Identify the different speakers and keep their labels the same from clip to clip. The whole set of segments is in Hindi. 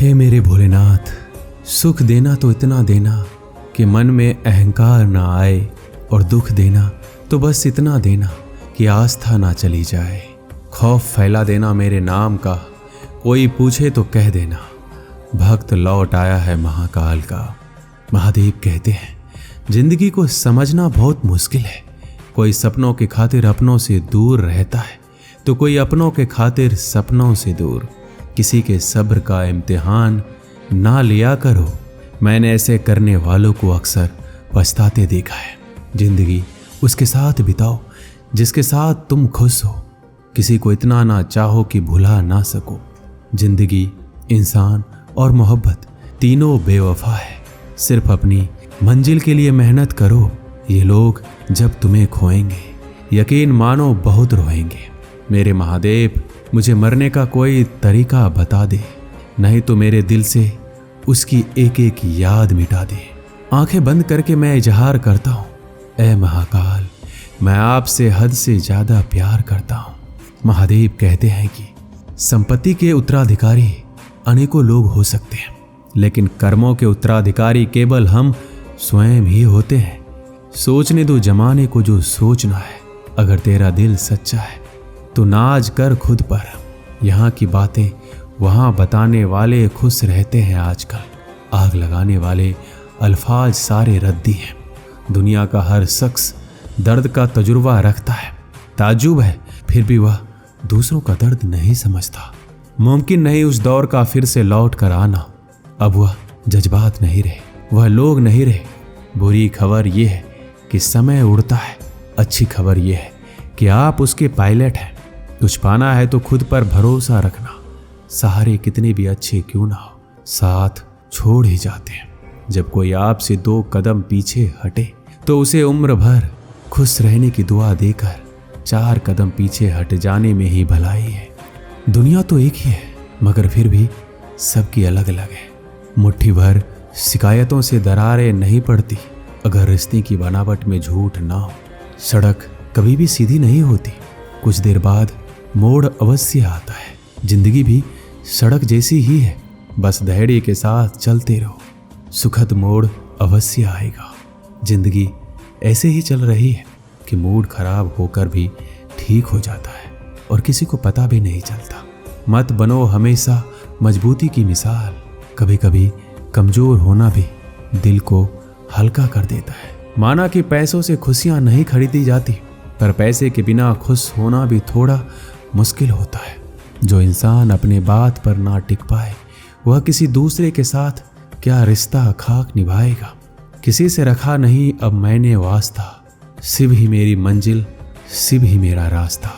Speaker 1: हे मेरे भोलेनाथ, सुख देना तो इतना देना कि मन में अहंकार ना आए, और दुख देना तो बस इतना देना कि आस्था ना चली जाए। खौफ फैला देना मेरे नाम का, कोई पूछे तो कह देना भक्त लौट आया है महाकाल का। महादेव कहते हैं जिंदगी को समझना बहुत मुश्किल है। कोई सपनों की खातिर अपनों से दूर रहता है, तो कोई अपनों के खातिर सपनों से दूर। किसी के सब्र का इम्तिहान ना लिया करो, मैंने ऐसे करने वालों को अक्सर पछताते देखा है। जिंदगी उसके साथ बिताओ जिसके साथ तुम खुश हो, किसी को इतना ना चाहो कि भुला ना सको। जिंदगी, इंसान और मोहब्बत तीनों बेवफा है। सिर्फ अपनी मंजिल के लिए मेहनत करो। ये लोग जब तुम्हें खोएंगे यकीन मानो बहुत रोएंगे। मेरे महादेव, मुझे मरने का कोई तरीका बता दे, नहीं तो मेरे दिल से उसकी एक एक याद मिटा दे। आंखें बंद करके मैं इजहार करता हूँ, ऐ महाकाल, मैं आपसे हद से ज्यादा प्यार करता हूँ। महादेव कहते हैं कि संपत्ति के उत्तराधिकारी अनेकों लोग हो सकते हैं, लेकिन कर्मों के उत्तराधिकारी केवल हम स्वयं ही होते हैं। सोचने दो जमाने को जो सोचना है। अगर तेरा दिल सच्चा है तो नाज कर खुद पर। यहाँ की बातें वहाँ बताने वाले खुश रहते हैं आजकल। आग लगाने वाले अल्फाज सारे रद्दी हैं। दुनिया का हर शख्स दर्द का तजुर्बा रखता है। ताज्जुब है फिर भी वह दूसरों का दर्द नहीं समझता। मुमकिन नहीं उस दौर का फिर से लौट कर आना। अब वह जज्बात नहीं रहे, वह लोग नहीं रहे। बुरी खबर यह है कि समय उड़ता है। अच्छी खबर यह है कि आप उसके पायलट हैं। कुछ पाना है तो खुद पर भरोसा रखना। सहारे कितने भी अच्छे क्यों ना हो, साथ छोड़ ही जाते हैं। जब कोई आपसे 2 कदम पीछे हटे तो उसे उम्र भर खुश रहने की दुआ देकर 4 कदम पीछे हट जाने में ही भलाई है। दुनिया तो एक ही है, मगर फिर भी सबकी अलग अलग है। मुट्ठी भर शिकायतों से दरारें नहीं पड़ती अगर रिश्ते की बनावट में झूठ ना हो। सड़क कभी भी सीधी नहीं होती, कुछ देर बाद मोड़ अवश्य आता है। जिंदगी भी सड़क जैसी ही है, बस धैर्य के साथ चलते रहो, सुखद मोड़ अवश्य आएगा। जिंदगी ऐसे ही चल रही है कि मूड खराब होकर भी ठीक हो जाता है और किसी को पता भी नहीं चलता। मत बनो हमेशा मजबूती की मिसाल। कभी कभी कमजोर होना भी दिल को हल्का कर देता है। माना कि पैसों से खुशियां नहीं खरीदी जाती, पर पैसे के बिना खुश होना भी थोड़ा मुश्किल होता है। जो इंसान अपने बात पर ना टिक पाए वह किसी दूसरे के साथ क्या रिश्ता खाक निभाएगा। किसी से रखा नहीं अब मैंने वास्ता, शिव ही मेरी मंजिल, शिव ही मेरा रास्ता।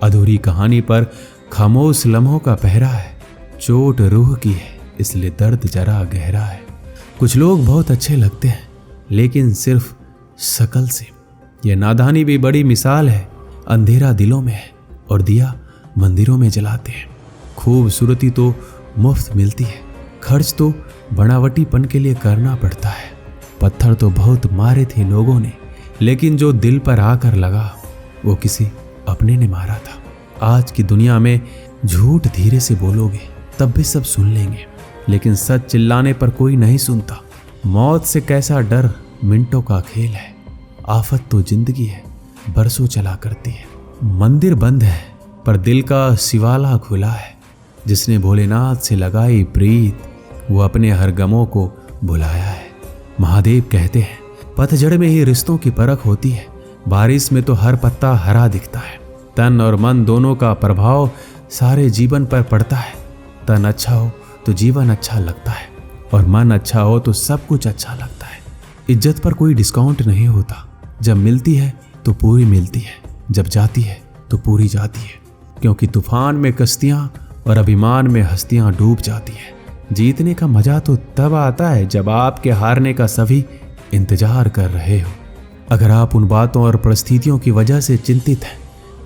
Speaker 1: अधूरी कहानी पर खामोश लम्हों का पहरा है। चोट रूह की है इसलिए दर्द जरा गहरा है। कुछ लोग बहुत अच्छे लगते हैं लेकिन सिर्फ शक्ल से। यह नादानी भी बड़ी मिसाल है। अंधेरा दिलों में है और दिया मंदिरों में जलाते हैं। खूबसूरती तो मुफ्त मिलती है, खर्च तो बनावटीपन के लिए करना पड़ता है। पत्थर तो बहुत मारे थे लोगों ने, लेकिन जो दिल पर आकर लगा वो किसी अपने ने मारा था। आज की दुनिया में झूठ धीरे से बोलोगे तब भी सब सुन लेंगे, लेकिन सच चिल्लाने पर कोई नहीं सुनता। मौत से कैसा डर मिनटों का खेल है। आफत तो जिंदगी है, बरसों चला करती है। मंदिर बंद है पर दिल का शिवाला खुला है। जिसने भोलेनाथ से लगाई प्रीत वो अपने हर गमों को भुलाया है। महादेव कहते हैं पतझड़ में ही रिश्तों की परख होती है। बारिश में तो हर पत्ता हरा दिखता है। तन और मन दोनों का प्रभाव सारे जीवन पर पड़ता है। तन अच्छा हो तो जीवन अच्छा लगता है और मन अच्छा हो तो सब कुछ अच्छा लगता है। इज्जत पर कोई डिस्काउंट नहीं होता। जब मिलती है तो पूरी मिलती है, जब जाती है तो पूरी जाती है। क्योंकि तूफान में कश्तियां और अभिमान में हस्तियां डूब जाती है। जीतने का मजा तो तब आता है जब आपके हारने का सभी इंतजार कर रहे हो। अगर आप उन बातों और परिस्थितियों की वजह से चिंतित हैं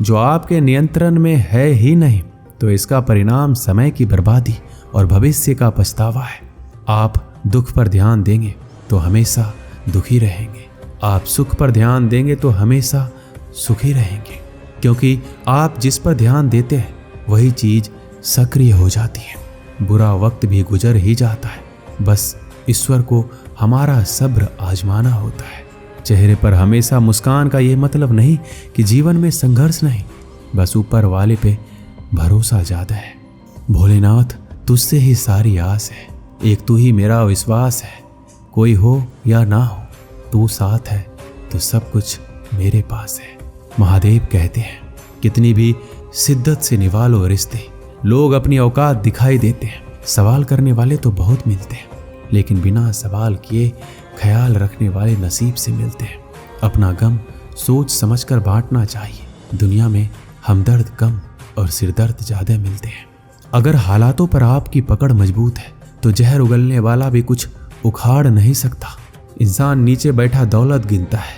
Speaker 1: जो आपके नियंत्रण में है ही नहीं, तो इसका परिणाम समय की बर्बादी और भविष्य का पछतावा है। आप दुख पर ध्यान देंगे तो हमेशा दुखी रहेंगे। आप सुख पर ध्यान देंगे तो हमेशा सुखी रहेंगे, क्योंकि आप जिस पर ध्यान देते हैं वही चीज सक्रिय हो जाती है। बुरा वक्त भी गुजर ही जाता है। बस ईश्वर को हमारा सब्र आजमाना होता है। चेहरे पर हमेशा मुस्कान का ये मतलब नहीं कि जीवन में संघर्ष नहीं, बस ऊपर वाले पे भरोसा ज्यादा है। भोलेनाथ, तुझसे ही सारी आस है, एक तू ही मेरा विश्वास है। कोई हो या ना हो, तू साथ है तो सब कुछ मेरे पास है। महादेव कहते हैं, कितनी भी शिद्दत से निभा लो रिश्ते, लोग अपनी औकात दिखाई देते हैं। सवाल करने वाले तो बहुत मिलते हैं, लेकिन बिना सवाल किए ख्याल रखने वाले नसीब से मिलते हैं। अपना गम सोच समझकर बांटना चाहिए। दुनिया में हमदर्द कम और सिरदर्द ज्यादा मिलते हैं। अगर हालातों पर आपकी पकड़ मजबूत है तो जहर उगलने वाला भी कुछ उखाड़ नहीं सकता। इंसान नीचे बैठा दौलत गिनता है,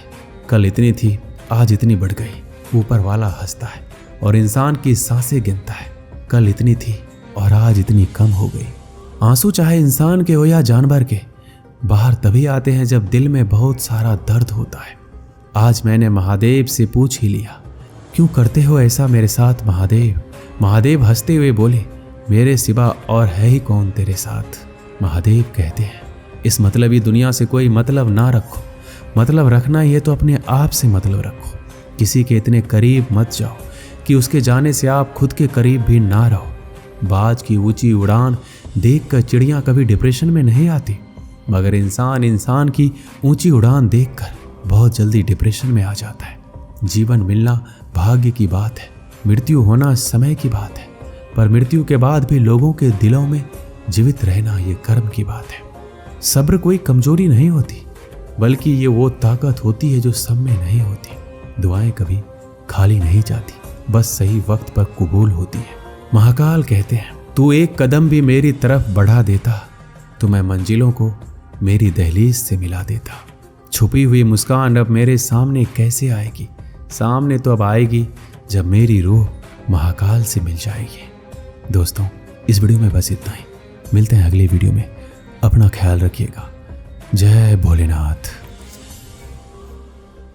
Speaker 1: कल इतनी थी आज इतनी बढ़ गई। ऊपर वाला हंसता है और इंसान की सांसें गिनता है, कल इतनी थी और आज इतनी कम हो गई। आंसू चाहे इंसान के हो या जानवर के, बाहर तभी आते हैं जब दिल में बहुत सारा दर्द होता है। आज मैंने महादेव से पूछ ही लिया, क्यों करते हो ऐसा मेरे साथ महादेव। महादेव हंसते हुए बोले, मेरे सिवा और है ही कौन तेरे साथ। महादेव कहते हैं, इस मतलबी दुनिया से कोई मतलब ना रखो, मतलब रखना ही है तो अपने आप से मतलब रखो। किसी के इतने करीब मत जाओ कि उसके जाने से आप खुद के करीब भी ना रहो। बाज की ऊंची उड़ान देखकर चिड़ियां कभी डिप्रेशन में नहीं आती, मगर इंसान की ऊंची उड़ान देखकर बहुत जल्दी डिप्रेशन में आ जाता है। जीवन मिलना भाग्य की बात है, मृत्यु होना समय की बात है, पर मृत्यु के बाद भी लोगों के दिलों में जीवित रहना ये कर्म की बात है। सब्र कोई कमजोरी नहीं होती, बल्कि ये वो ताकत होती है जो सब में नहीं होती। दुआएं कभी खाली नहीं जाती, बस सही वक्त पर कबूल होती है। महाकाल कहते हैं, तू एक कदम भी मेरी तरफ बढ़ा देता तो मैं मंजिलों को मेरी दहलीज से मिला देता। छुपी हुई मुस्कान अब मेरे सामने कैसे आएगी, सामने तो अब आएगी जब मेरी रूह महाकाल से मिल जाएगी। दोस्तों, इस वीडियो में बस इतना ही। मिलते हैं अगली वीडियो में। अपना ख्याल रखिएगा। जय भोलेनाथ।